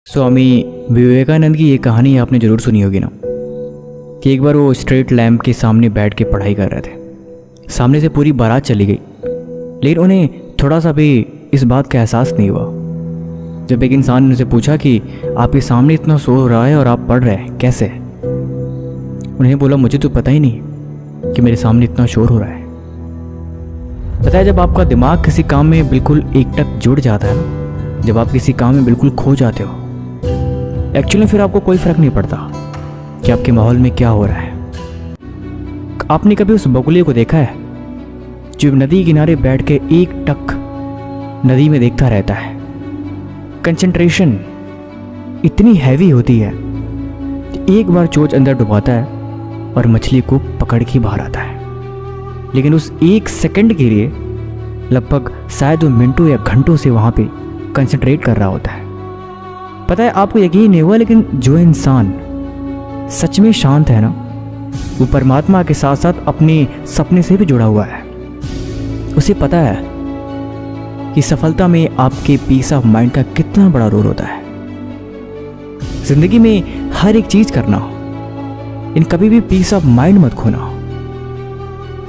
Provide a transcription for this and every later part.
स्वामी विवेकानंद की ये कहानी आपने ज़रूर सुनी होगी ना, कि एक बार वो स्ट्रीट लैम्प के सामने बैठ के पढ़ाई कर रहे थे। सामने से पूरी बारात चली गई, लेकिन उन्हें थोड़ा सा भी इस बात का एहसास नहीं हुआ। जब एक इंसान ने उनसे पूछा कि आपके सामने इतना शोर हो रहा है और आप पढ़ रहे हैं, कैसे? उन्हें बोला, मुझे तो पता ही नहीं कि मेरे सामने इतना शोर हो रहा है। पता है, जब आपका दिमाग किसी काम में बिल्कुल एकटक जुड़ जाता है ना, जब आप किसी काम में बिल्कुल खो जाते हो, एक्चुअली फिर आपको कोई फर्क नहीं पड़ता कि आपके माहौल में क्या हो रहा है। आपने कभी उस बगुले को देखा है जो नदी किनारे बैठ के एक टक नदी में देखता रहता है? कंसंट्रेशन इतनी हैवी होती है कि एक बार चोंच अंदर डुबाता है और मछली को पकड़ के बाहर आता है, लेकिन उस एक सेकंड के लिए लगभग शायद वो मिनटों या घंटों से वहां पे कंसंट्रेट कर रहा होता है। पता है, आपको यकीन नहीं हुआ, लेकिन जो इंसान सच में शांत है ना, वो परमात्मा के साथ साथ अपने सपने से भी जुड़ा हुआ है। उसे पता है कि सफलता में आपके पीस ऑफ माइंड का कितना बड़ा रोल होता है। जिंदगी में हर एक चीज करना, इन कभी भी पीस ऑफ माइंड मत खोना,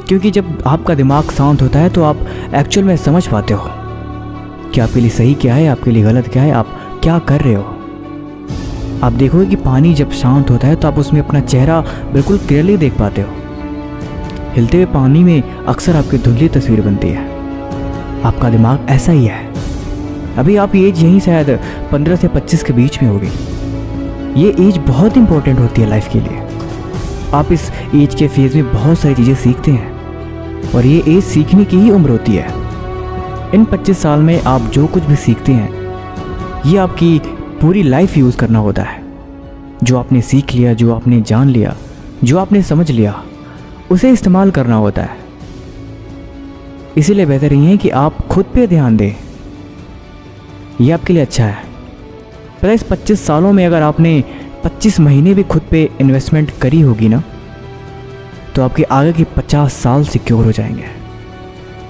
क्योंकि जब आपका दिमाग शांत होता है तो आप एक्चुअल में समझ पाते हो कि आपके लिए सही क्या है, आपके लिए गलत क्या है, आप क्या कर रहे हो। आप देखोगे कि पानी जब शांत होता है तो आप उसमें अपना चेहरा बिल्कुल क्लियरली देख पाते हो। हिलते हुए पानी में अक्सर आपकी धुंधली तस्वीर बनती है। आपका दिमाग ऐसा ही है। अभी आप एज यहीं शायद 15 से 25 के बीच में होगी। ये एज बहुत इंपॉर्टेंट होती है लाइफ के लिए। आप इस एज के फेज में बहुत सारी चीज़ें सीखते हैं और ये एज सीखने की ही उम्र होती है। इन 25 साल में आप जो कुछ भी सीखते हैं, ये आपकी पूरी लाइफ यूज़ करना होता है। जो आपने सीख लिया, जो आपने जान लिया, जो आपने समझ लिया, उसे इस्तेमाल करना होता है। इसीलिए बेहतर ये है कि आप खुद पे ध्यान दें। ये आपके लिए अच्छा है। पता है, इस 25 सालों में अगर आपने 25 महीने भी खुद पे इन्वेस्टमेंट करी होगी ना, तो आपके आगे के 50 साल सिक्योर हो जाएंगे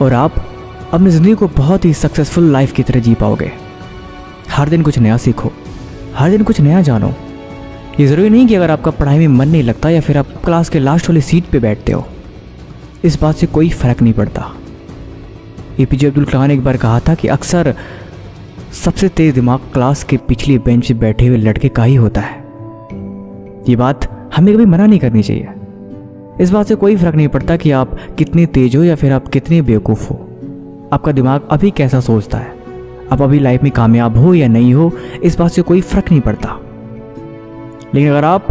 और आप अपनी ज़िंदगी को बहुत ही सक्सेसफुल लाइफ की तरह जी पाओगे। हर दिन कुछ नया सीखो, हर दिन कुछ नया जानो। ये ज़रूरी नहीं कि अगर आपका पढ़ाई में मन नहीं लगता या फिर आप क्लास के लास्ट वाली सीट पे बैठते हो, इस बात से कोई फ़र्क नहीं पड़ता। APJ अब्दुल कलाम ने एक बार कहा था कि अक्सर सबसे तेज़ दिमाग क्लास के पिछली बेंच पे बैठे हुए लड़के का ही होता है। ये बात हमें कभी मना नहीं करनी चाहिए। इस बात से कोई फ़र्क नहीं पड़ता कि आप कितने तेज हो या फिर आप कितने बेवकूफ़ हो। आपका दिमाग अभी कैसा सोचता है, आप अभी लाइफ में कामयाब हो या नहीं हो, इस बात से कोई फ़र्क नहीं पड़ता। लेकिन अगर आप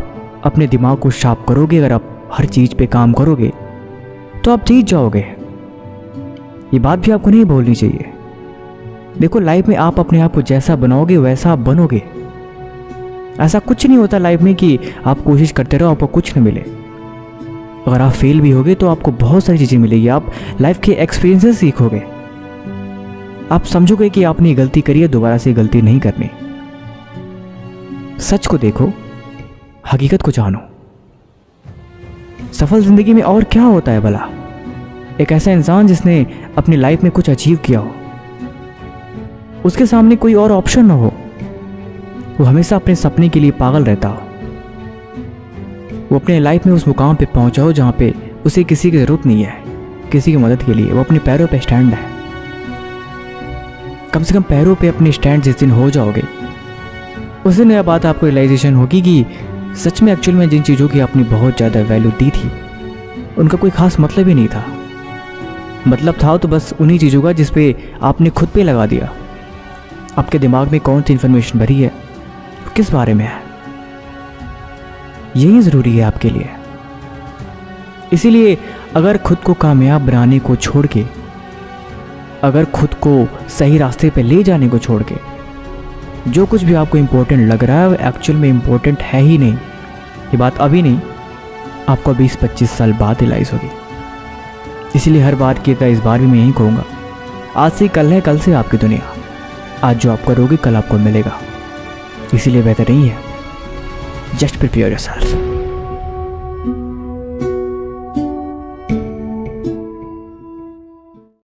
अपने दिमाग को शार्प करोगे, अगर आप हर चीज़ पे काम करोगे, तो आप जीत जाओगे। ये बात भी आपको नहीं भूलनी चाहिए। देखो, लाइफ में आप अपने आप को जैसा बनाओगे वैसा आप बनोगे। ऐसा कुछ नहीं होता लाइफ में कि आप कोशिश करते रहो आपको कुछ न मिले। अगर आप फेल भी होगे तो आपको बहुत सारी चीज़ें मिलेगी। आप लाइफ के एक्सपीरियंसेस सीखोगे। आप समझोगे कि आपने गलती करी है, दोबारा से गलती नहीं करनी। सच को देखो, हकीकत को जानो। सफल जिंदगी में और क्या होता है भला? एक ऐसा इंसान जिसने अपनी लाइफ में कुछ अचीव किया हो, उसके सामने कोई और ऑप्शन ना हो, वो हमेशा अपने सपने के लिए पागल रहता हो, वो अपने लाइफ में उस मुकाम पे पहुंचा हो जहां पे उसे किसी की जरूरत नहीं है, किसी की मदद के लिए। वो अपने पैरों पे स्टैंड है। कम से कम पैरों पे अपने स्टैंड जिस दिन हो जाओगे, उस दिन यह बात आपको रियलाइजेशन होगी कि सच में एक्चुअल में जिन चीज़ों की आपने बहुत ज़्यादा वैल्यू दी थी, उनका कोई ख़ास मतलब ही नहीं था। मतलब था तो बस उन्हीं चीज़ों का जिस पे आपने खुद पे लगा दिया। आपके दिमाग में कौन सी इन्फॉर्मेशन भरी है, किस बारे में है, यही ज़रूरी है आपके लिए। इसीलिए अगर खुद को कामयाब बनाने को छोड़ के, अगर खुद को सही रास्ते पे ले जाने को छोड़ के, जो कुछ भी आपको इम्पोर्टेंट लग रहा है वो एक्चुअल में इम्पोर्टेंट है ही नहीं। ये बात अभी नहीं, आपको 20-25 साल बाद रियलाइज़ होगी। इसीलिए हर बार की तरह इस बार भी मैं यही कहूँगा, आज से कल है, कल से आपकी दुनिया। आज जो आप करोगे कल आपको मिलेगा। इसीलिए बेहतर नहीं है, जस्ट प्रिपेयर योरसेल्फ।